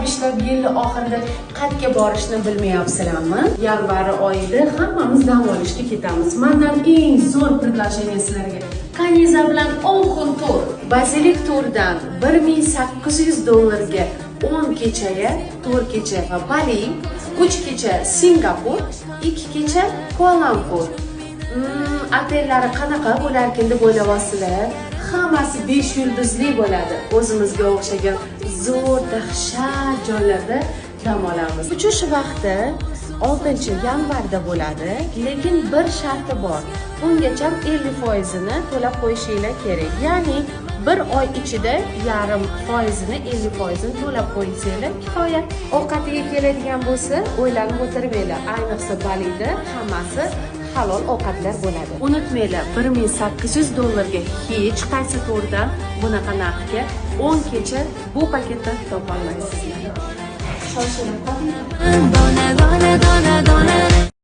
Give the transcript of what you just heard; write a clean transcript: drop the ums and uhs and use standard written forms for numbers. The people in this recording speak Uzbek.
ishlab yil oxirida qayerga borishni bilmayapsizlarmi? Yanvar oyida hammamiz dam olishga ketamiz. Mendan eng zo'r предложение sizlarga. Kaniza bilan 10 kun tur. Bazilik turdan $1800 10 kechaya, 4 kecha Bali, 3 kecha Singapur, 2 kecha Kuala Lumpur. Otellari qanaqa bo'larkin deb o'ylayapsizlar? Hammasi 5 yulduzli bo'ladi. O'zimizga o'xshagan zo'r, dahshat joylarda dam olamiz. Uchish vaqti 6-yanvarda bo'ladi, lekin bir sharti bor. Bungacha 50%ni to'lab qo'yishinglar kerak. Ya'ni bir oy ichida yarim foizini 50%ni to'lab qo'ysanglar kifoya. Ovqatiga keladigan bo'lsa, o'ylanib o'tirmanglar. Ayniqsa Balida hammasi halol ovqatlar bo'ladi. Unutmanglar, $1800 ga hech qaysi turdan bunaqa narxga 10 kecha bu paketdan topa olmaysizlar. Shoshiling, qoling.